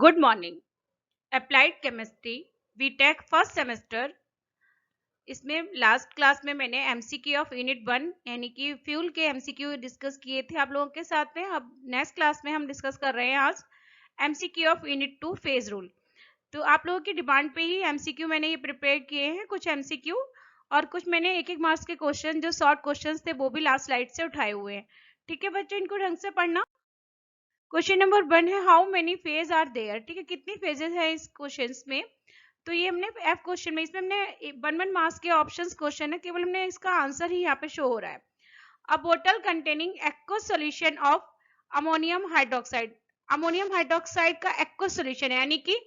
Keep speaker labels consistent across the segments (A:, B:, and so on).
A: Good morning. Applied chemistry BTech first semester. इसमें last class में मैंने एमसीक्यू ऑफ यूनिट 1 यानी कि फ्यूल के एमसीक्यू डिस्कस किए थे आप लोगों के साथ में। अब नेक्स्ट क्लास में हम डिस्कस कर रहे हैं आज MCQ of unit 2 phase rule. तो आप लोगों की डिमांड पे ही एमसीक्यू मैंने ये प्रिपेयर किए हैं, कुछ एमसीक्यू और कुछ मैंने एक एक मार्क्स के क्वेश्चन जो शॉर्ट क्वेश्चन थे वो भी लास्ट स्लाइड से उठाए हुए हैं। ठीक है बच्चों, इनको ढंग से पढ़ना। क्वेश्चन नंबर 1 है how many phase are there. ठीक है, कितनी फेजेस है इस क्वेश्चन में। तो ये हमने एफ क्वेश्चन में, इसमें हमने 1 मार्क्स के ऑप्शंस क्वेश्चन है, केवल हमने इसका आंसर ही यहाँ पे शो हो रहा है। अ बोतल containing aqueous solution of ammonium hydroxide. Ammonium hydroxide का एक्वस सॉल्यूशन है यानी कि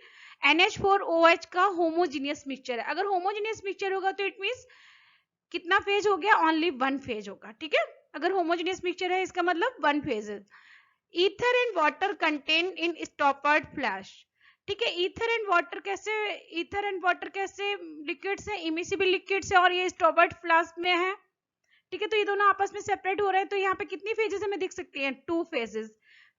A: NH4OH का होमोजीनियस मिक्सचर है। अगर होमोजीनियस मिक्सचर होगा तो इट मींस कितना फेज हो गया, ओनली 1 फेज होगा। ठीक है, अगर होमोजीनियस मिक्सचर है इसका मतलब 1 फेज है। Ether and water contain in स्टॉपर्ड flash. ठीक है, ईथर एंड वाटर कैसे, ईथर एंड वाटर कैसे लिक्विड्स है, इमिसिबल लिक्विड्स है और ये स्टॉपर्ड फ्लास्क में है। ठीक है, तो ये दोनों आपस में सेपरेट हो रहे हैं। तो यहाँ पे कितनी फेजेस हमें दिख सकती हैं, 2 फेजेस।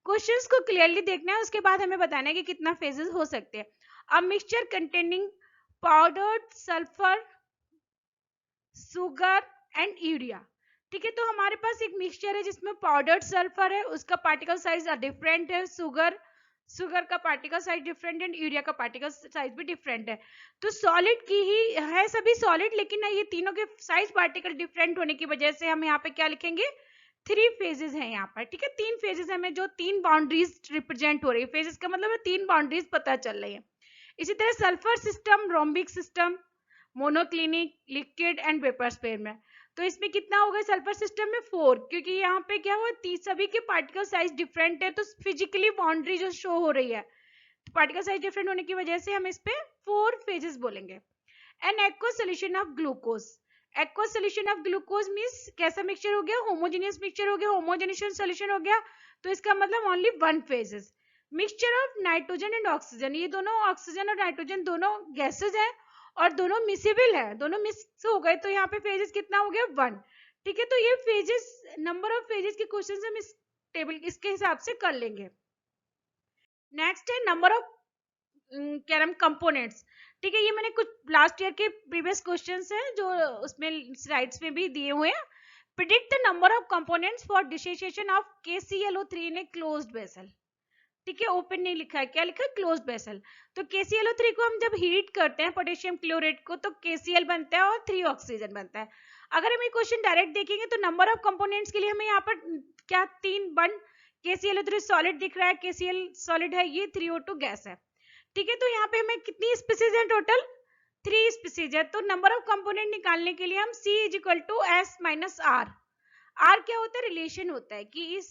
A: क्वेश्चंस को क्लियरली देखना है, उसके बाद हमें बताना है कि कितना फेजेस हो सकते हैं। A mixture containing powdered sulphur, sugar and urea. ठीक है, तो हमारे पास एक मिक्सचर है जिसमें पाउडर्ड सल्फर है, उसका पार्टिकल साइज डिफरेंट है, सुगर का पार्टिकल साइज डिफरेंट है, यूरिया का पार्टिकल साइज भी डिफरेंट है। तो सॉलिड की ही है, सभी सॉलिड, लेकिन ये तीनों के साइज पार्टिकल डिफरेंट होने की वजह से हम यहाँ पे क्या लिखेंगे, 3 फेजेस हैं यहाँ पर। ठीक है, 3 फेजेस हमें जो 3 बाउंड्रीज रिप्रेजेंट हो रही है, फेजेस का मतलब है 3 बाउंड्रीज पता चल रही है। इसी तरह sulphur system, rhombic system, monoclinic, liquid and vapour sphere में। तो इसमें कितना होगा, सल्फर सिस्टम में 4, क्योंकि यहाँ पे क्या हुआ, सभी के पार्टिकल साइज डिफरेंट है, तो फिजिकली बाउंड्री जो शो हो रही है, तो पार्टिकल साइज डिफरेंट होने की वजह से हम इस पे 4 फेजेस बोलेंगे। An aqueous solution of glucose. Aqueous solution of glucose means कैसा मिक्सचर हो गया, होमोजेनियस मिक्सचर हो गया, होमोजेनियस सोल्यूशन हो गया, तो इसका मतलब only 1 phases. Mixture of nitrogen and oxygen, ये दोनों ऑक्सीजन और नाइट्रोजन दोनों गैसेज हैं और दोनों मिसेबल है, दोनों मिक्स हो गए, तो यहाँ पे फेजेस कितना हो गया, 1। ठीक है, तो ये फेजेस, नंबर ऑफ फेजेस के क्वेश्चन हम इस टेबल इसके हिसाब से कर लेंगे। नेक्स्ट है नंबर ऑफ क्या नाम कंपोनेंट्स। ठीक है, ये मैंने कुछ लास्ट ईयर के प्रीवियस क्वेश्चंस हैं जो उसमें स्लाइड्स में भी दिए हुए हैं। Predict the number of components for dissociation of KClO3 in a closed vessel. ठीक है, ओपन नहीं लिखा है, क्या लिखा है, क्लोज्ड वेसल। तो KClO3 को हम जब हीट करते हैं पोटेशियम क्लोराइड को, तो KCl बनता है और 3 ऑक्सीजन बनता है। अगर हम ये क्वेश्चन डायरेक्ट देखेंगे तो नंबर ऑफ कंपोनेंट्स के लिए हमें यहाँ पर क्या 3 1 KClO3 सॉलिड दिख रहा है, KCl सॉलिड है, ये 3O2 गैस है। ठीक है, तो यहाँ पे हमें कितनी स्पीसीज है, टोटल 3 स्पीसीज है। तो नंबर ऑफ कंपोनेंट निकालने के लिए हम C = S - R। आर क्या होता है, रिलेशन होता है कि इस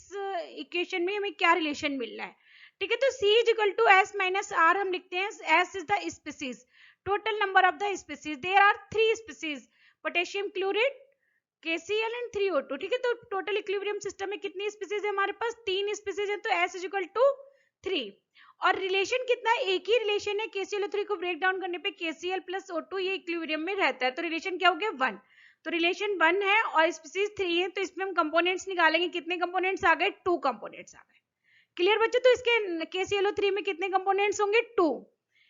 A: इक्वेशन में हमें क्या रिलेशन मिल रहा है। ठीक है, तो C = S - R हम लिखते हैं, S is the species, total number of the species, there are 3 species, potassium chloride, KCl and 3O2। ठीक है, तो टोटल इक्विलिब्रियम सिस्टम में कितनी स्पीसीज है, हमारे पास 3 स्पीसीज है, तो S = 3। और रिलेशन कितना, एक ही रिलेशन है, KClO3 को ब्रेक डाउन करने पे KCl + O2 ये इक्विलिब्रियम में रहता है, तो रिलेशन क्या हो गया, 1। तो रिलेशन 1 है और स्पीसीज 3 है, तो इसमें हम कंपोनेंट्स निकालेंगे, कितने कंपोनेंट्स आ गए, 2 कंपोनेंट्स आ गए। क्लियर बच्चों, तो इसके KClO3 में कितने कंपोनेंट्स होंगे, 2।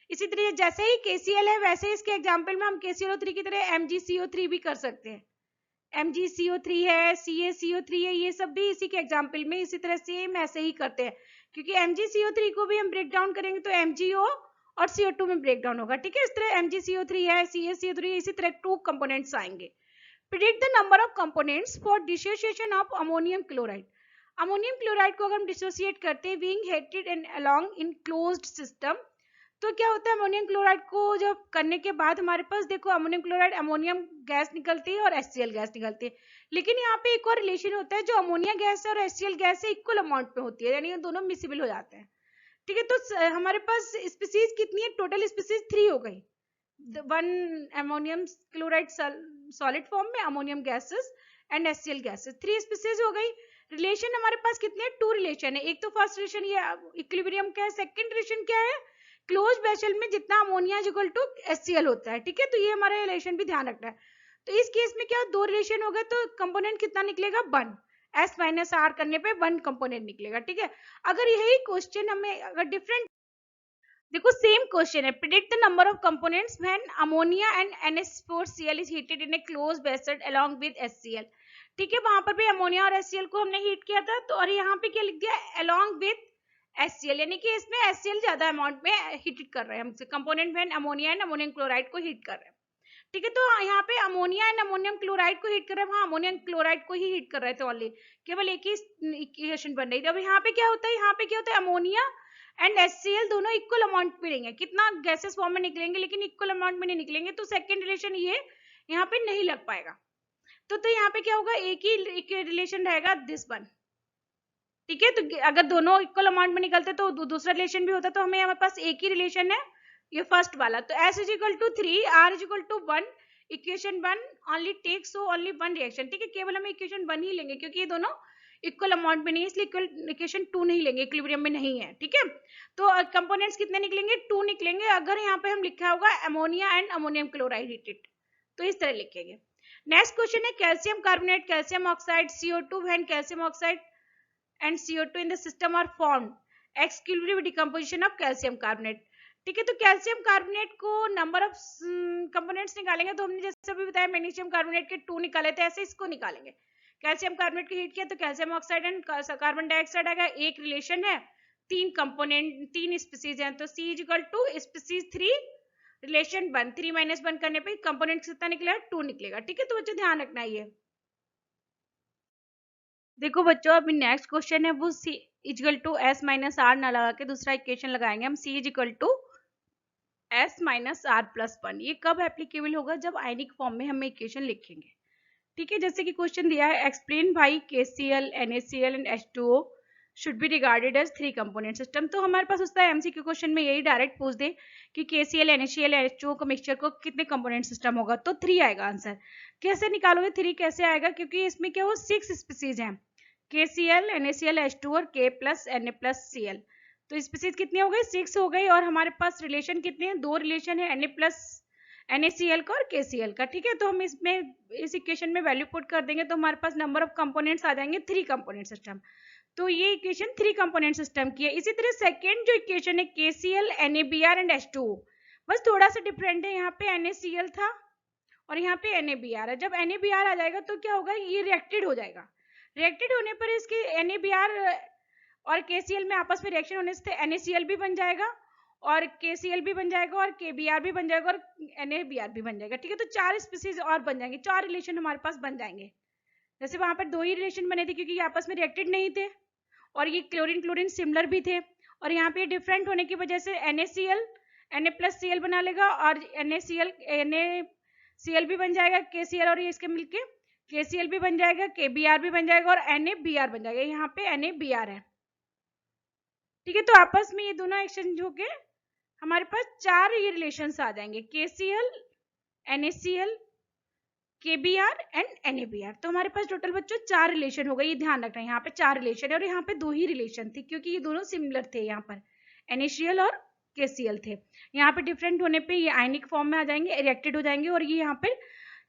A: इसी तरह जैसे ही KCl है वैसे ही इसके एग्जांपल में हम KClO3 की तरह MgCO3 भी कर सकते हैं। MgCO3 है, CaCO3 है, ये सब भी इसी के एग्जांपल में इसी तरह सेम ऐसे ही करते हैं, क्योंकि MgCO3 को भी हम ब्रेक डाउन करेंगे तो MgO और CO2 में ब्रेक डाउन होगा। ठीक है, इस तरह MgCO3 है, CaCO3 इसी तरह 2 कंपोनेंट्स आएंगे। Predict the number of components for dissociation of ammonium chloride. Ammonium chloride को अगर हम डिसोसिएट करते हैं being hated and along in closed system, तो क्या होता है, अमोनियम क्लोराइड को जब करने के बाद हमारे पास देखो अमोनियम क्लोराइड, अमोनियम गैस निकलती है और HCl गैस निकलती है। लेकिन यहाँ पे एक और रिलेशन होता है, जो अमोनिया गैस है और HCl गैस है इक्वल अमाउंट में होती है, यानी दोनों मिसिबल हो जाते हैं। ठीक है, तो हमारे पास स्पीसीज कितनी है, टोटल स्पीसीज 3 हो गई, 1 अमोनियम क्लोराइड सॉलिड फॉर्म में, ammonium gases and HCl gases, 3 species हो गई। रिलेशन हमारे पास कितने, 2 रिलेशन है। एक तो फर्स्ट रिलेशन ये इक्विलिब्रियम का है, सेकंड रिलेशन क्या है, क्लोज वेसल में जितना अमोनिया = HCl होता है। ठीक है, तो ये हमारा रिलेशन भी ध्यान रखना है। तो इस केस में क्या 2 रिलेशन हो गए, तो कंपोनेंट कितना निकलेगा, 1। S - R करने पे 1 कंपोनेंट निकलेगा। ठीक है, अगर यही क्वेश्चन हमें अगर डिफरेंट देखो सेम क्वेश्चन है, predict the number of components when ammonia and NH4Cl is heated in A close vessel along with HCl। ठीक है, वहां पर भी अमोनिया और HCl को हमने हीट किया था, तो और यहाँ पे क्या लिख दिया, अलोंग विद HCl, यानी कि इसमें HCl ज्यादा अमाउंट में हीट कर रहे हैं हम, component when ammonia and ammonium chloride को हीट कर रहे हैं। ठीक है, तो यहाँ पे अमोनिया एंड अमोनियम क्लोराइड को हीट कर रहे हैं, वहां अमोनियम क्लोराइड को ही हीट कर रहे थे ओनली, केवल एक ही इक्वेशन बन रही थी। अब यहाँ पे क्या होता है, यहाँ पे क्या होता है, अमोनिया एंड HCl दोनों इक्वल अमाउंट में रहेंगे, कितना गैसेस फॉर्म में निकलेंगे लेकिन इक्वल अमाउंट में नहीं निकलेंगे, तो सेकंड रिलेशन ये यहाँ पे नहीं लग पाएगा। तो यहाँ पे क्या होगा, एक ही रिलेशन रहेगा, दिस वन। ठीक है, तो अगर दोनों इक्वल अमाउंट में निकलते तो दूसरा रिलेशन भी होता, तो हमें हमारे पास एक ही रिलेशन है, ये फर्स्ट वाला। तो S is equal to 3, R is equal to 1, equation 1 only take so only one reaction. ठीक है, केवल हम इक्वेशन 1 ही लेंगे क्योंकि ये दोनों इक्वल अमाउंट में नहीं है, इसलिए इक्वेशन 2 नहीं लेंगे, इक्विलिब्रियम में नहीं है। ठीक है, तो कंपोनेंट्स कितने निकलेंगे, 2 निकलेंगे। अगर यहाँ पे हम लिखा होगा ammonia and ammonium chloride heated, तो इस तरह लिखेंगे। नेक्स्ट क्वेश्चन है calcium carbonate, calcium oxide, CO2 when calcium oxide and CO2 in the system are formed, exclusive decomposition of calcium carbonate। ठीक है, तो कैल्शियम कार्बोनेट को नंबर ऑफ कंपोनेंट्स निकालेंगे, तो हमने जैसे अभी बताया मैग्नीशियम कार्बोनेट के 2 निकाले थे, ऐसे इसको निकालेंगे। कैल्शियम कार्बोनेट की हीट किया तो calcium oxide and carbon dioxide आएगा, एक रिलेशन है, 3 कंपोनेंट 3 स्पीसीज हैं, तो C is equal to species 3 relation 1, 3 minus 1 करने पे कंपोनेंट कितना निकलेगा, 2 निकलेगा। ठीक है, तो बच्चों ध्यान रखना है ये। देखो बच्चों, अभी नेक्स्ट क्वेश्चन है वो C equal to S minus R ना लगा के दूसरा इक्वेशन लगाएंगे हम, C equal to S minus R plus 1। ये कब एप्लीकेबल होगा, जब आयनिक फॉर्म में हम इक्वेशन लिखेंगे। ठीक है, जैसे कि क्वेश्चन दिया है, explain why KCl NaCl and H2O should be regarded as 3 component system. तो हमारे पास उसका MCQ क्वेश्चन में यही डायरेक्ट पूछ दे कि KCl NaCl H2O का मिक्सचर को कितने कंपोनेंट सिस्टम होगा, तो 3 आएगा आंसर। कैसे निकालोगे 3 कैसे आएगा, क्योंकि इसमें क्या हो 6 स्पीसीज हैं, KCl NaCl H2 और K plus Na plus Cl, तो स्पीसीज कितनी हो गई, 6 हो गई। और हमारे पास रिलेशन कितने हैं, 2 रिलेशन है, Na प्लस NaCl का और KCl का। ठीक है, तो हम इसमें इस इक्वेशन में वैल्यू पुट कर देंगे तो हमारे पास नंबर ऑफ कंपोनेंट्स आ जाएंगे 3 कंपोनेंट सिस्टम। तो ये इक्वेशन 3 कंपोनेंट सिस्टम की है। इसी तरह सेकेंड जो इक्वेशन है KCl NaBr एंड H2O, बस थोड़ा सा डिफरेंट है, यहाँ पे NaCl था और यहाँ पे NaBr है। जब NaBr आ जाएगा तो क्या होगा, ये रिएक्टेड हो जाएगा, रिएक्टेड होने पर इसके NaBr और KCl में आपस में रिएक्शन होने से NaCl भी बन जाएगा और KCl भी बन जाएगा और KBr भी बन जाएगा और NaBr भी बन जाएगा। ठीक है, तो 4 स्पीसीज और बन जाएंगे, 4 रिलेशन हमारे पास बन जाएंगे। जैसे वहां पर 2 ही रिलेशन बने थे क्योंकि ये आपस में रिएक्टेड नहीं थे और ये क्लोरीन क्लोरीन सिमिलर भी थे, और यहाँ पे डिफरेंट होने की वजह से NaCl Na प्लस Cl बना लेगा और NaCl भी बन जाएगा, KCl और ये इसके मिलके KCl भी बन जाएगा, KBr भी बन जाएगा और NaBr बन जाएगा, यहाँ पे NaBr है। ठीक है, तो आपस में ये दोनों एक्सचेंज होके हमारे पास 4 ये रिलेशंस आ जाएंगे, KCl NaCl KBr and NaBr। तो हमारे पास टोटल बच्चों 4 रिलेशन हो गए, ये ध्यान रखना है, यहाँ पे 4 रिलेशन है और यहाँ पे 2 ही रिलेशन थे क्योंकि ये दोनों सिमिलर थे, यहाँ पर NaCl और KCl थे। यहाँ पे डिफरेंट होने पे ये आयनिक फॉर्म में आ जाएंगे, रिएक्टेड हो जाएंगे और ये यहाँ पे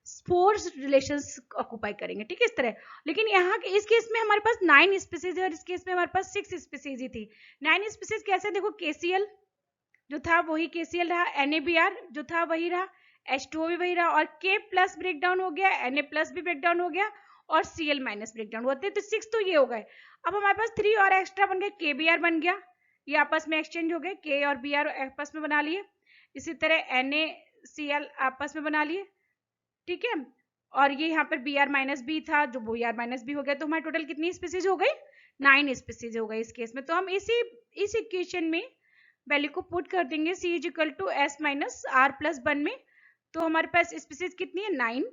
A: 4 रिलेशंस ऑक्यूपाई करेंगे। ठीक है, इस तरह। लेकिन यहाँ के इस केस में हमारे पास 9 स्पीसीज है और इस केस में हमारे पास 6 स्पीसीज ही थी। 9 स्पीसीज कैसे, देखो KCl जो था वही KCl रहा, NaBr जो था वही रहा, H2O भी वही रहा और K प्लस ब्रेक डाउन हो गया, Na प्लस भी ब्रेक डाउन हो गया और Cl माइनस ब्रेक डाउन होते, तो 6 तो ये हो गए। अब हमारे पास 3 और एक्स्ट्रा बन गए, KBr बन गया, ये आपस में एक्सचेंज हो गए, K और Br आपस में बना लिए, इसी तरह NaCl आपस में बना लिए। ठीक है, और ये यहाँ पर Br माइनस बी था जो Br माइनस बी हो गया, तो हमारे टोटल कितनी स्पीसीज हो गई, 9 स्पीसीज हो गई इस केस में। तो हम इस इक्वेशन में वैल्यू को पुट कर देंगे C is equal to S minus R plus 1 में, तो हमारे पास स्पीसीज कितनी है 9,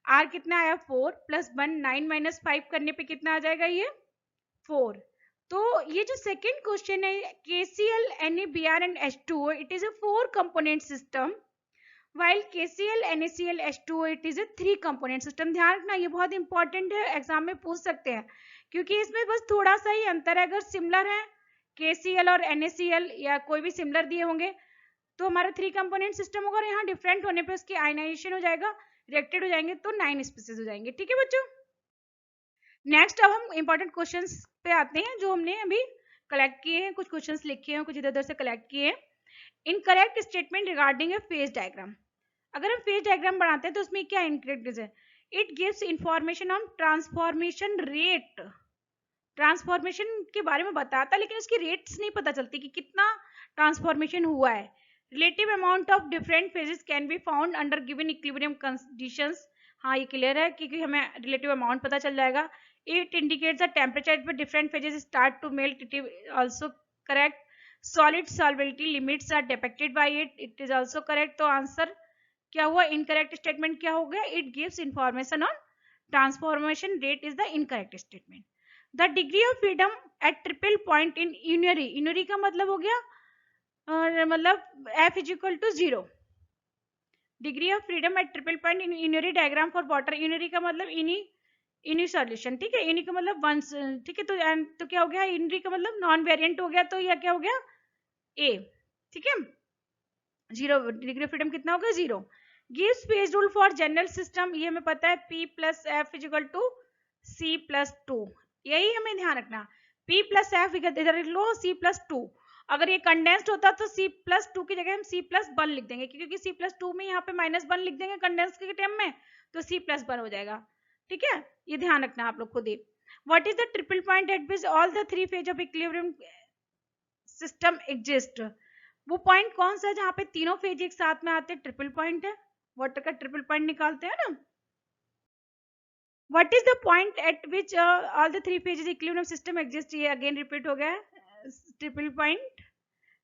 A: R कितना आया 4 प्लस 1, 9 माइनस 5 करने पे कितना आ जाएगा ये 4। तो ये जो सेकेंड क्वेश्चन है KCl NaBr and H2O it is a 4 component system while KCl NaCl H2O it is a 3 component system. ध्यान रखना ये बहुत इंपॉर्टेंट है, एग्जाम में पूछ सकते हैं क्योंकि इसमें बस थोड़ा सा ही अंतर है। अगर सिमिलर है KCl और NaCl या कोई भी सिमिलर दिए होंगे तो हमारा 3 कंपोनेंट सिस्टम होगा और यहाँ डिफरेंट होने पे उसकी आयनाइजेशन हो जाएगा, रिएक्टेड हो जाएंगे तो 9 स्पीसीज हो जाएंगे। ठीक है बच्चों, नेक्स्ट अब हम इंपॉर्टेंट क्वेश्चंस पे आते हैं जो हमने अभी कलेक्ट किए हैं, कुछ क्वेश्चंस लिखे हैं, कुछ इधर उधर से कलेक्ट किए हैं। Incorrect statement regarding A phase diagram, अगर हम फेज डायग्राम बनाते हैं तो उसमें क्या इनकरेक्ट है, it gives information on transformation rate, transformation के बारे में बताता लेकिन उसकी रेट्स नहीं पता चलती कि कितना ट्रांसफॉर्मेशन हुआ है। Relative amount of different phases can be found under given equilibrium conditions, हाँ ये क्लियर है क्योंकि हमें रिलेटिव अमाउंट पता चल जाएगा। It indicates the temperature at different phases start to melt, it is also correct. Solid solubility limits are depicted by it, it is also correct. तो answer क्या हुआ, इनकरेक्ट स्टेटमेंट क्या हो गया, it gives information on transformation rate is the incorrect statement. The degree of freedom at triple point in unary, unary का मतलब हो गया मतलब F is equal to 0, degree of freedom at triple point in unary diagram for water, unary का मतलब इनी solution, ठीक है, इनी का मतलब वंस, ठीक है, तो क्या हो गया, यूनरी का मतलब नॉन वेरिएंट हो गया, तो यह क्या हो गया ए, ठीक है, 0, डिग्री ऑफ फ्रीडम कितना होगा 0। गिव्स phase rule for general system, ये हमें पता है P plus F is equal to C plus 2, यही हमें ध्यान रखना, P प्लस एफ इधर लो C प्लस 2, अगर ये कंडेंस्ड होता तो C प्लस 2 की जगह हम C प्लस 1 लिख देंगे, क्योंकि C प्लस 2 में यहाँ पे माइनस 1 लिख देंगे कंडेंस के टर्म में, तो C प्लस 1 हो जाएगा, ठीक है, ये ध्यान रखना आप लोग खुद ही। What is the triple point at which all the three phase of equilibrium system exist, वो पॉइंट कौन सा है जहां पे तीनों फेज एक साथ में आते हैं, ट्रिपल पॉइंट है, वाटर का ट्रिपल पॉइंट निकालते हैं ना। What is the point at which all the three phases equilibrium system exist, ये अगेन रिपीट हो गया triple point.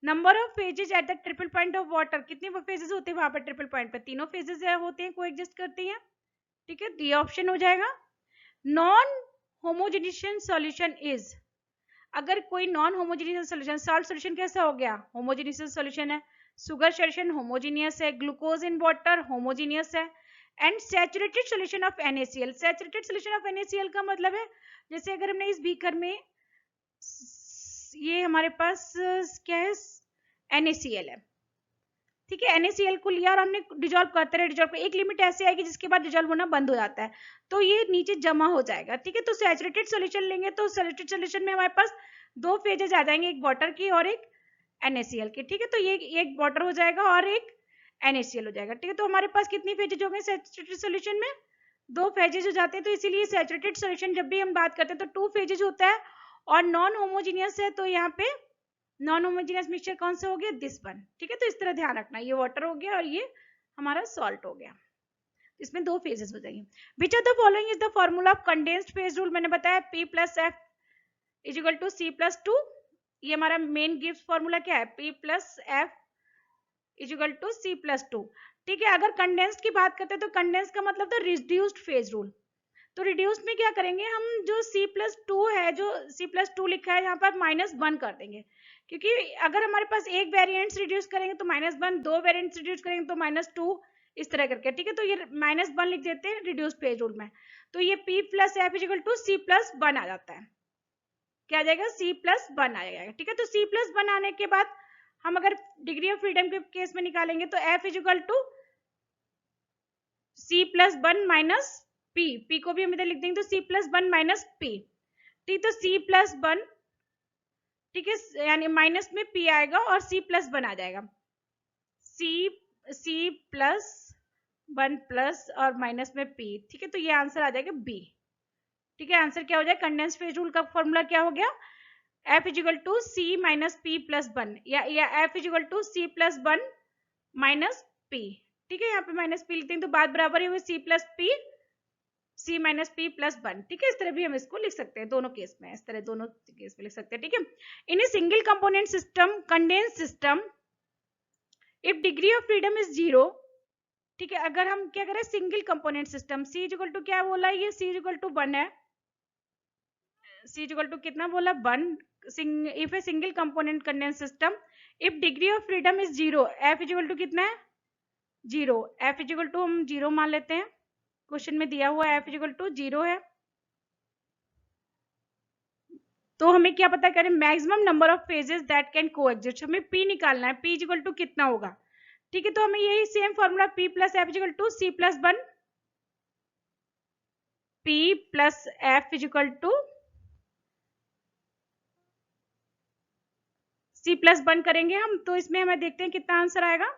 A: Number of phases eight the triple point of water, कितने phases होते हैं वहां पर ट्रिपल पॉइंट पे, तीनों फेजेस होते हैं, को एग्जिस्ट करती हैं, ठीक है, ये ऑप्शन हो जाएगा। नॉन होमोजेनियस सॉल्यूशन इज, अगर कोई non homogeneous solution, salt solution कैसा हो गया, होमोजीनियस सॉल्यूशन है, शुगर सॉल्यूशन होमोजीनियस है, ग्लूकोज इन वाटर होमोजीनियस है, and saturated solution of NaCl, saturated solution of NaCl का मतलब है जैसे अगर हमने इस बीकर में ये हमारे पास क्या है NaCl है, ठीक है, NaCl को लिया और हमने डिजोल्व करते रहे, डिजोल्व एक लिमिट ऐसे आएगी जिसके बाद डिजोल्व होना बंद हो जाता है, तो ये नीचे जमा हो जाएगा, ठीक है, तो सैचुरेटेड सॉल्यूशन लेंगे तो सैचुरेटेड सॉल्यूशन में हमारे पास दो फेजेस आ जाएंगे, एक वाटर की और एक NaCl की, ठीक है, तो ये एक वाटर हो जाएगा और एक NaCl हो जाएगा, ठीक है, तो हमारे पास कितनी फेजेस हो गए सैचुरेटेड सॉल्यूशन में, दो फेजेस हो जाते हैं, तो इसीलिए सैचुरेटेड सॉल्यूशन जब भी हम बात करते हैं तो 2 फेजेस होता है, और नॉन होमोजीनियस है तो यहाँ पे नॉन होमोजीनियस मिक्सचर कौन सा हो गया, दिस वन, ठीक है, तो इस तरह ध्यान रखना, ये वाटर हो गया और ये हमारा सॉल्ट हो गया, इसमें दो फेजेस हो जाएंगे। Which of the following is the formula of condensed phase rule, मैंने बताया P plus F is equal to C plus 2, ये हमारा मेन गिव्स फॉर्मूला क्या है, P plus F is equal to C plus 2, ठीक है। अगर कंडेंस्ड की बात करते हैं तो कंडेंस का मतलब था रिड्यूस्ड फेज रूल, तो रिड्यूस में क्या करेंगे हम, जो C प्लस 2 है, जो C प्लस 2 लिखा है यहाँ पर -1 कर देंगे, क्योंकि अगर हमारे पास एक वेरिएंट्स रिड्यूस करेंगे तो -1, दो वेरिएंट्स रिड्यूस करेंगे तो -2, इस तरह करके, ठीक है, तो ये -1 लिख देते हैं रिड्यूस फेज रूल में, तो ये P plus F is equal to C plus 1 आ जाता है, क्या आ जाएगा, C प्लस 1 आ जाएगा, ठीक है, तो C प्लस 1 आने के बाद हम अगर डिग्री ऑफ फ्रीडम के केस में निकालेंगे तो F is equal to C plus 1 minus P को भी हम इधर लिख देंगे तो C प्लस 1 माइनस P, ठीक, तो C प्लस 1, ठीक है, यानी माइनस में P आएगा और C प्लस 1 आ जाएगा, C प्लस 1 प्लस और माइनस में P, ठीक है, तो ये आंसर आ जाएगा B, ठीक है, आंसर क्या हो जाएगा, कंडेंस्ड फेज रूल का फॉर्मूला क्या हो गया, F is equal to C minus P plus 1, या F is equal to C plus 1 minus P, ठीक है, यहाँ पे माइनस P लिखते हैं तो बात बराबर है C plus P, C minus P plus 1, ठीक है, इस तरह भी हम इसको लिख सकते हैं, दोनों केस में, इस तरह दोनों केस में लिख सकते हैं, ठीक है। In a single component system, condensed system, if degree of freedom is 0, ठीक है, अगर हम क्या करें single component system, C is equal to क्या बोला, ये C इज इक्वल टू 1 है, C इज इक्वल टू कितना बोला 1, if a single component condensed system, if degree of freedom is 0, F is equal to कितना है 0, F इज इक्वल टू हम 0 मान लेते हैं, क्वेश्चन में दिया हुआ F इज इक्वल टू 0 है, तो हमें क्या पता करें, maximum number of phases that can coexist, हमें P निकालना है, P इज इक्वल टू कितना होगा, ठीक है, तो हमें यही same formula P plus F is equal to C plus 1, P plus F is equal to C plus बंद करेंगे हम, तो इसमें हमें देखते हैं कितना आंसर आएगा।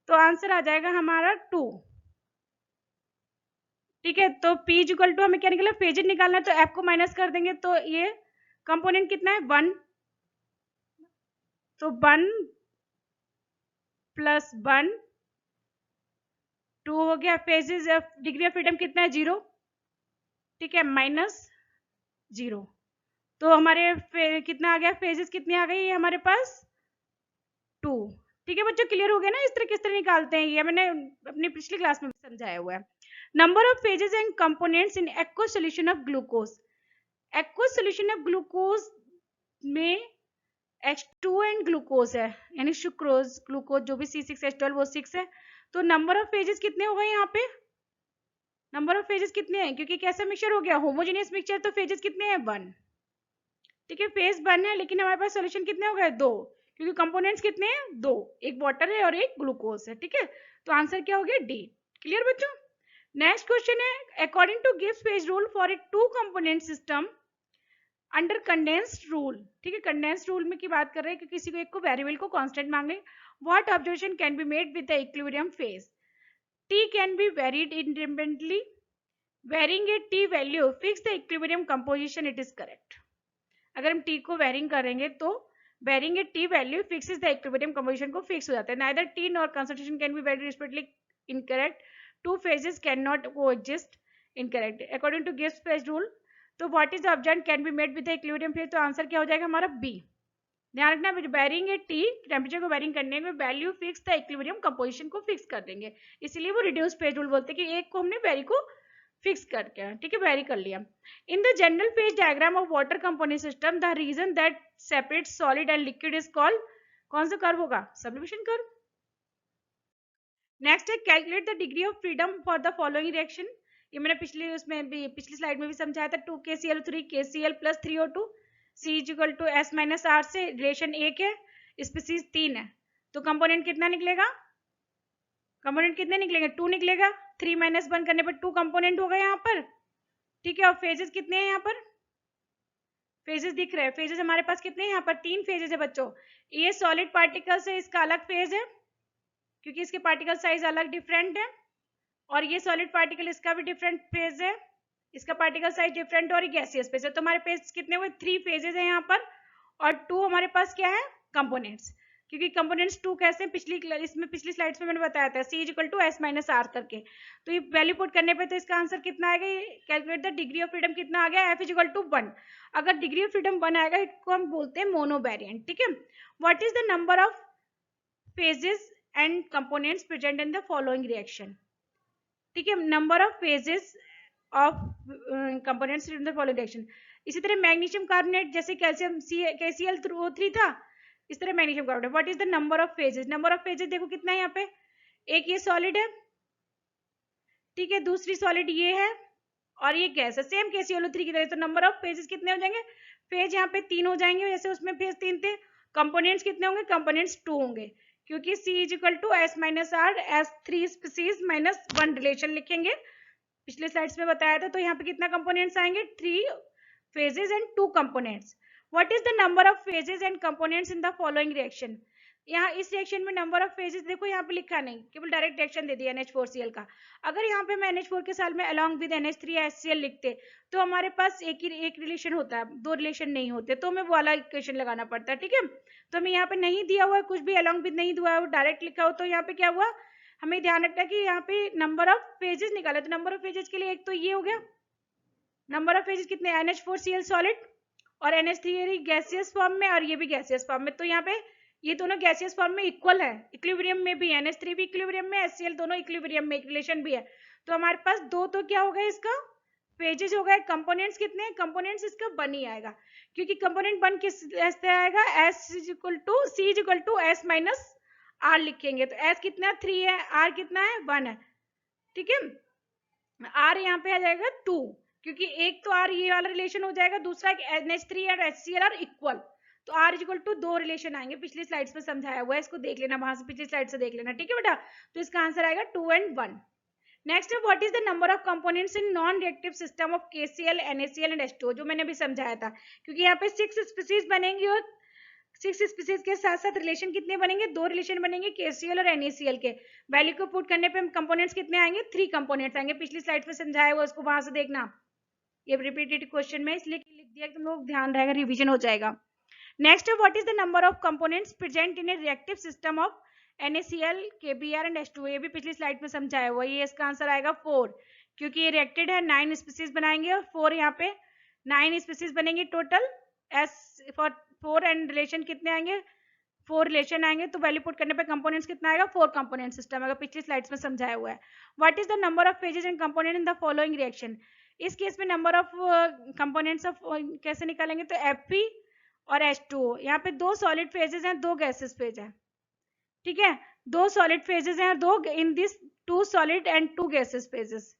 A: तो आंसर आ जाएगा हमारा 2। ठीक है, तो P इक्वल टू हमें क्या निकला, फेजेज निकालना है, तो F को माइनस कर देंगे, तो ये कंपोनेंट कितना है 1, तो 1 प्लस 1 2 हो गया। फेजेज डिग्री ऑफ फ्रीडम कितना है 0, ठीक है, माइनस 0। तो हमारे कितना आ गया, फेजेस कितनी आ गई हमारे पास 2। ठीक है बच्चों, क्लियर हो गया ना इस तरह किस तरह निकालते हैं, ये मैंने अपनी पिछली क्लास में भी समझाया हुआ है। Number of phases and components in aqueous solution of glucose. Aqueous solution of glucose में H2 एंड ग्लूकोज है, यानी सुक्रोज ग्लूकोज जो भी C6H12 वो 6 है। तो नंबर ऑफ फेजेस कितने हो गए यहाँ पे, नंबर ऑफ फेजेस कितने हैं, क्योंकि कैसा मिक्सचर हो गया, होमोजेनियस मिक्सचर, तो फेजेस कितने हैं 1। ठीक है, फेज 1 है, लेकिन हमारे पास सॉल्यूशन कितने हो गए 2, क्योंकि कंपोनेंट्स कितने हैं 2, एक वाटर है और एक ग्लूकोज है। ठीक है, तो आंसर क्या हो गया डी। क्लियर बच्चों। नेक्स्ट क्वेश्चन है, according to Gibbs phase rule for a 2 component system under condensed rule. ठीक है, कंडेंस्ड रूल में की बात कर रहे हैं कि किसी को एक को वेरिएबल को कांस्टेंट मांगे, what observation can be made with the equilibrium phase. T can be varied independently, varying a T value fix the equilibrium composition, it is correct. अगर हम टी को वेरिंग करेंगे तो varying a T value fixes the equilibrium composition को fix हो जाता है। Neither T nor concentration can be vary respectively incorrect, two phases can not coexist, incorrect according to Gibbs phase rule. तो what is the object can be made with the equilibrium phase, तो answer क्या हो जाएगा हमारा B. ध्यान रखना, varying a T temperature को varying करने में value fix the equilibrium composition को फिक्स कर देंगे, इसीलिए वो रिड्यूस फेज रूल बोलते हैं कि एक को हमने वेरी को फिक्स करके, ठीक है, वेरी कर लिया। In the general phase diagram of water component system the region that separates solid and liquid is called, कौन सा कर्व होगा, सब्लिमेशन कर्व। नेक्स्ट है, calculate the degree of freedom for the following reaction. ये मैंने पिछली slide में भी समझाया था, 2KCl3 KCl plus 3O2 C equal to S minus R से रिलेशन 1 है, स्पीसीज 3 है, तो कंपोनेंट कितना निकलेगा, कंपोनेंट कितने निकलेंगे 2 निकलेगा, 3 माइनस 1 करने पर 2 कंपोनेंट हो गए यहाँ पर। ठीक है, और फेजेस कितने हैं यहाँ पर, फेजेस दिख रहे हैं, फेजेस हमारे पास कितने हैं यहाँ पर 3 फेजेस है बच्चों। ये सॉलिड पार्टिकल्स है, इसका अलग फेज है क्योंकि इसके पार्टिकल साइज अलग डिफरेंट है, और ये सॉलिड पार्टिकल इसका भी डिफरेंट फेज है, इसका पार्टिकल साइज डिफरेंट, और गैसियस फेज है। तो हमारे पास कितने हुए 3 फेजेस है यहाँ पर, और 2 हमारे पास क्या है कंपोनेंट्स, क्योंकि कंपोनेंट्स 2 कैसे पिछली स्लाइड्स में मैंने बताया था C equal to S minus R करके। तो ये वैल्यू पुट करने पे तो इसका आंसर कितना आएगा, calculate the degree of freedom कितना आ गया, F इक्वल टू 1। अगर डिग्री ऑफ फ्रीडम 1 आएगा इसको हम बोलते हैं मोनोवेरिएंट। ठीक है, what is the number of phases and components present in the following reaction. ठीक है, number of phases of components in the following reaction. इसी तरह मैग्नीशियम कार्बोनेट जैसे कैल्शियम KCl3 था, इस तरह magnesium carbonate. What is the number of phases, number of phases देखो कितना है यहाँ पे, एक ये सॉलिड है, ठीक है, दूसरी सॉलिड ये है, और ये गैस है सेम KCl3 की तरह। तो नंबर ऑफ फेजेस कितने हो जाएंगे, फेज यहाँ पे 3 हो जाएंगे, जैसे उसमें फेज 3 थे। कंपोनेंट्स कितने होंगे, कंपोनेंट्स 2 होंगे, क्योंकि C equal to S minus R S3 species minus 1 relation लिखेंगे, पिछले स्लाइड्स में बताया था। तो यहाँ पे कितना कंपोनेंट्स आएंगे 3 phases and 2 components. What is the number of phases and components in the following reaction? यहाँ इस रिएक्शन में नंबर ऑफ फेजेस देखो यहाँ पे लिखा नहीं, केवल डायरेक्ट रिएक्शन दे दिया NH4Cl का। अगर यहाँ पे मैं NH4 के साथ में along with NH3HCl लिखते तो हमारे पास एक रिलेशन होता है, 2 रिलेशन नहीं होते, तो हमें वो वाला इक्वेशन लगाना पड़ता है। ठीक है, तो हमें यहाँ पे नहीं दिया हुआ है कुछ भी, along with नहीं दिया हुआ, डायरेक्ट लिखा हो, तो यहाँ पे क्या हुआ, हमें ध्यान रखना है कि यहाँ पे नंबर ऑफ फेजेस निकाला। तो नंबर ऑफ फेजेस के लिए एक तो ये हो गया, नंबर ऑफ फेजेस कितने, NH4Cl सॉलिड और NH3 गैसियस फॉर्म में, और ये भी गैसियस फॉर्म में। तो यहाँ पे ये दोनों गैसियस फॉर्म में इक्वल है, इक्विलिब्रियम में भी, NH3 भी इक्विलिब्रियम में, HCl दोनों इक्विलिब्रियम में, एक रिलेशन भी है। तो हमारे पास दो तो क्या हो गया इसका फेजेस हो गए। कंपोनेंट्स कितने हैं, कंपोनेंट्स इसका 1 ही आएगा, क्योंकि कंपोनेंट 1 किस ऐसे आएगा, C equal to S minus R लिखेंगे। तो S कितना 3 है, R कितना है 1 है। ठीक है, R यहाँ पे आ जाएगा 2, क्योंकि एक तो R ये वाला रिलेशन हो जाएगा, दूसरा NH3 और HCl आर इक्वल, तो R इक्वल टू 2 रिलेशन आएंगे, पिछली स्लाइड्स में समझाया हुआ है, इसको देख लेना, वहां से पिछली स्लाइड से देख लेना। ठीक है बेटा, तो इसका आंसर आएगा 2 and 1। नेक्स्ट है what is the number of components in non reactive system of KCl NaCl and H2O, जो मैंने अभी समझाया था, क्योंकि यहाँ पे 6 स्पीसीज बनेंगी और 6 स्पीसीज के साथ साथ रिलेशन कितने बनेंगे, 2 रिलेशन बनेंगे KCl और NaCl के। वैल्यू को पुट करने पे हम कंपोनेंट्स कितने आएंगे, 3 कंपोनेंट्स आएंगे। पिछली स्लाइड पे समझाया हुआ, उसको वहां से देखना, ये रिपीटेड क्वेश्चन में इसलिए लिख दिया कि तुम लोग ध्यान रहेगा, रिवीजन हो जाएगा। नेक्स्ट है what is the number of components present in A reactive system of NaCl KBr and H2O, ये भी पिछली स्लाइड में समझाया हुआ। ये इसका आंसर आएगा 4, क्योंकि ये रिएक्टेड है, 9 स्पीसीज बनाएंगे और 4 यहाँ पे 9 स्पीसीज बनेंगे total. S for 4 and relation कितने आएंगे, 4 रिलेशन आएंगे, तो वैल्यू पुट करने पे कंपोनेंट्स कितना आएगा, 4 कंपोनेंट सिस्टम आएगा, पिछली स्लाइड्स में समझाया हुआ है। What is the number of phases and component in the following reaction, इस केस में नंबर ऑफ कंपोनेंट्स ऑफ कैसे निकालेंगे, तो Fp और H2O, यहाँ पे 2 सॉलिड फेजेस हैं, 2 गैसेस फेज है, ठीक है, 2 सॉलिड फेजेस हैं और 2 in this 2 solid and 2 gases phases,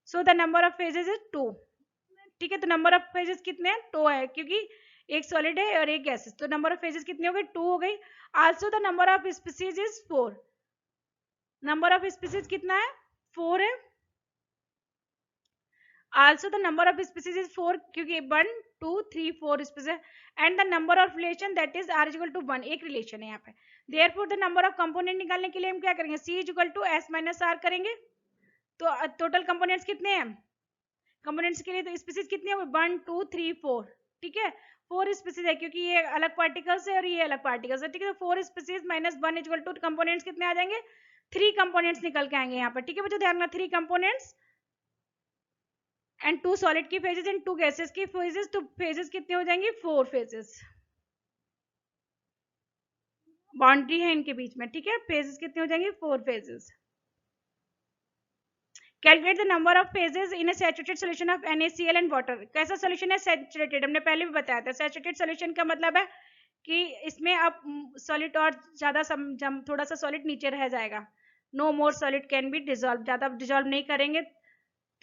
A: so the number of phases is 2, ठीक है। तो नंबर ऑफ फेजेस कितने हैं, 2 है, क्योंकि एक सॉलिड है और एक गैसेस, तो नंबर ऑफ फेजेस कितने हो गए, 2 हो गई। Also the number of species is 4, number of species कितना है, 4 है। Also the number of species is 4, क्योंकि 1 2 3 4 species, and the number of relation that is R is equal to 1, एक रिलेशन है यहाँ पे। Therefore the number of component निकालने के लिए हम क्या करेंगे, C is equal to S minus R करेंगे। तो टोटल कंपोनेंट्स कितने हैं, कंपोनेंट्स के लिए तो स्पीसीज कितने हो गए, 1 2 3 4, ठीक है, 4 स्पीसीज है, क्योंकि ये अलग पार्टिकल्स है और ये अलग पार्टिकल्स है, ठीक है। तो 4 species minus 1 is equal two components कितने आ जाएंगे, 3 कंपोनेंट्स निकल के आएंगे यहाँ पर, ठीक है बच्चों, ध्यान रखना 3 कंपोनेंट्स एंड 2 सॉलिड की फेजेस एंड 2 गैसेस की फेजेस, तो फेजेस कितने हो जाएंगे, 4 फेजेस, बाउंड्री है इनके बीच में, ठीक है, फेजेस कितने हो जाएंगे, 4 phases. Calculate the number of phases in A saturated solution of NaCl and water, कैसा सॉल्यूशन है, सैचुरेटेड, हमने पहले भी बताया था। सैचुरेटेड सॉल्यूशन का मतलब है कि इसमें अब सॉलिड और ज्यादा थोड़ा सा सॉलिड नीचे रह जाएगा, no more solid can be dissolve, ज्यादा डिजॉल्व नहीं करेंगे,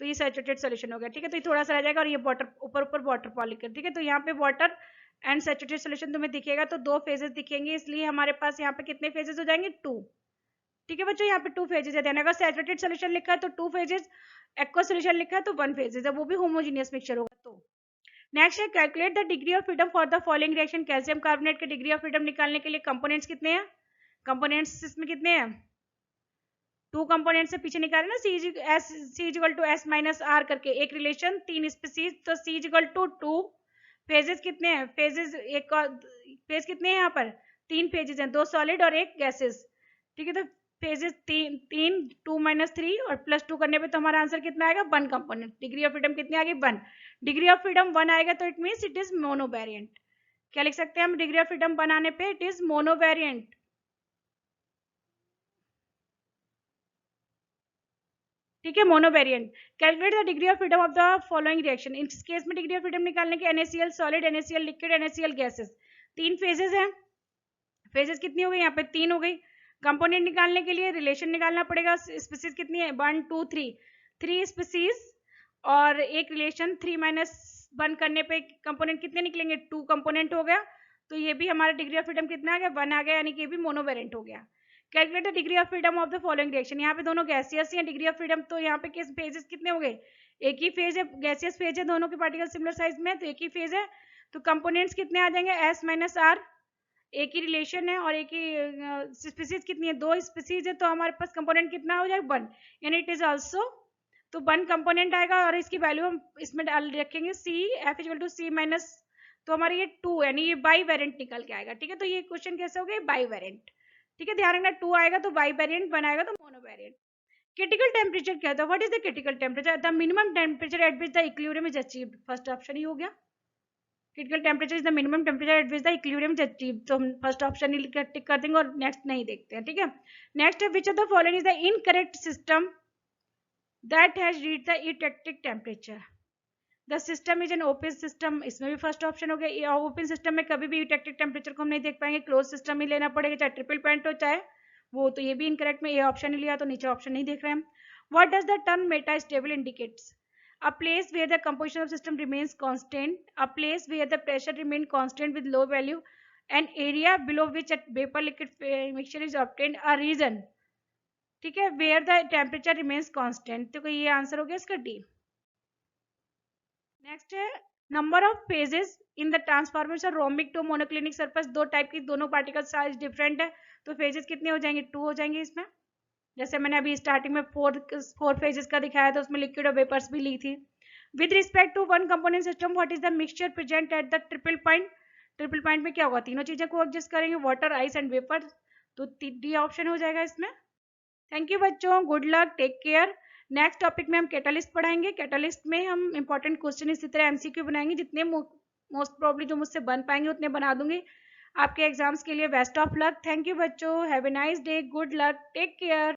A: तो ये सैचुरेटेड सॉल्यूशन हो गया, ठीक है। तो ये थोड़ा सा रह जाएगा और ये वाटर ऊपर ऊपर वाटर पॉलिकर, ठीक है। तो यहाँ पे वाटर एंड सैचुरेटेड सॉल्यूशन तुम्हें दिखेगा, तो 2 फेजेस दिखेंगे, इसलिए हमारे पास यहाँ पे कितने फेजेस हो जाएंगे, 2, ठीक है बच्चों। यहाँ पे 2 फेजेस है, अगर सैचुरेटेड सॉल्यूशन लिखा है तो 2 फेजेस, एक्वा सॉल्यूशन लिखा है तो 1 फेजेस है, वो भी होमोजेनियस मिक्सचर होगा। तो नेक्स्ट है calculate the degree of freedom for the following reaction, calcium carbonate के डिग्री ऑफ फ्रीडम निकालने के लिए कंपोनेंट्स कितने हैं, कंपोनेंट्स इसमें कितने हैं, 2 कंपोनेंट से पीछे निकाले ना, C equal to S minus R करके, एक रिलेशन 3 स्पीसीज, तो C इक्वल टू 2, फेजेस कितने हैं, फेजेस एक फेज कितने हैं यहाँ पर, 3 फेजेस हैं, 2 सॉलिड और एक गैसेस, ठीक है। तो फेजेस 3 2 माइनस 3 और प्लस 2 करने पे तो हमारा आंसर कितना आएगा, 1 कंपोनेंट। डिग्री ऑफ फ्रीडम कितनी आ गई, 1, डिग्री ऑफ फ्रीडम 1 आएगा तो इट मीन्स इट इज मोनोवेरिएंट। क्या लिख सकते हैं हम डिग्री ऑफ फ्रीडम बनाने पे, इट इज मोनोवेरिएंट, ठीक है, monovariant. Calculate the degree of freedom of the following reaction, इस केस में डिग्री ऑफ फ्रीडम निकालने के NaCl solid, NaCl liquid, NaCl gases, 3 phases हैं, फेजेस कितनी हो गई यहाँ पे, 3 हो गई। कंपोनेंट निकालने के लिए रिलेशन निकालना पड़ेगा, स्पीसीज कितनी है, 1 2 3, 3 स्पीसीज और एक रिलेशन, 3 माइनस 1 करने पे कंपोनेंट कितने निकलेंगे, 2 कंपोनेंट हो गया, तो ये भी हमारा डिग्री ऑफ फ्रीडम कितना आ गया, 1 आ गया, यानी कि ये भी मोनोवेरिएंट हो गया। Calculate the degree of freedom of the following reaction, यहाँ पे दोनों गैसियस हैं, डिग्री ऑफ फ्रीडम तो यहाँ पे किस फेजेस कितने हो गए, एक ही फेज है, गैसियस फेज है, दोनों के पार्टिकल सिमिलर साइज में, तो एक ही फेज है, तो कंपोनेंट्स कितने आ जाएंगे, S माइनस R, एक ही रिलेशन है और एक ही स्पीसीज कितनी है, 2 स्पीसीज है, तो हमारे पास कंपोनेंट कितना हो जाएगा, 1, यानी इट इज ऑल्सो, तो 1 कंपोनेंट आएगा और इसकी वैल्यू हम इसमें डाल रखेंगे C, F equal to C minus, तो हमारा ये 2 यानी ये बाई वेरिएंट निकल के आएगा, ठीक है। तो ये क्वेश्चन कैसे हो गया, बाई वेरिएंट, ठीक है, ध्यान रखना 2 आएगा तो बाई वेरिएंट, 1 आएगा तो मोनो वेरिएंट। क्रिटिकल टेम्परेचर क्या होता है, what is the critical temperature, the minimum temperature at which the equilibrium is achieved, first option ही हो गया, critical temperature is the minimum temperature at which the equilibrium is achieved, तो हम first option ही टिक कर देंगे और नेक्स्ट नहीं देखते हैं, ठीक है। नेक्स्ट है विच of the following is the incorrect system that has reached the eutectic temperature, the system is an open system, इसमें भी फर्स्ट ऑप्शन हो गया, ओपन सिस्टम में कभी भी यूटेक्टिक टेम्परेचर को हम नहीं देख पाएंगे, क्लोज सिस्टम ही लेना पड़ेगा, चाहे ट्रिपल पॉइंट हो चाहे वो, तो ये भी इनकरेक्ट में, ये ऑप्शन ही लिया तो नीचे ऑप्शन नहीं देख रहे हैं हम। What does the term Meta stable indicates, a place where the composition of system remains constant, a place where the pressure remains constant with low value, an area below which a vapor liquid mixture is obtained, a region ठीक है, where the temperature remains constant, तो ये answer हो गया इसका D. Next है number of phases in the transformation rhombic to monoclinic surface, दो type की, दोनों पार्टिकल साइज डिफरेंट है, तो फेजेस कितने हो जाएंगे, 2 हो जाएंगे इसमें। जैसे मैंने अभी स्टार्टिंग में फोर फेजेस का दिखाया था, उसमें लिक्विड और वेपर्स भी ली थी। With respect to one component system what is the mixture present at the triple point, triple point में क्या होगा, तीनों चीजें को एडजस्ट करेंगे, वाटर, आइस एंड वेपर, तो डी ऑप्शन हो जाएगा इसमें। थैंक यू बच्चों, good luck, take care. Next topic में हम कैटालिस्ट पढ़ाएंगे। कैटालिस्ट में हम इंपॉर्टेंट क्वेश्चन इसी तरह एमसीक्यू बनाएंगे, जितने मोस्ट प्रॉब्ली जो मुझसे बन पाएंगे उतने बना दूंगी आपके एग्जाम्स के लिए। Best of luck, thank you बच्चों, have a nice day, good luck, take care.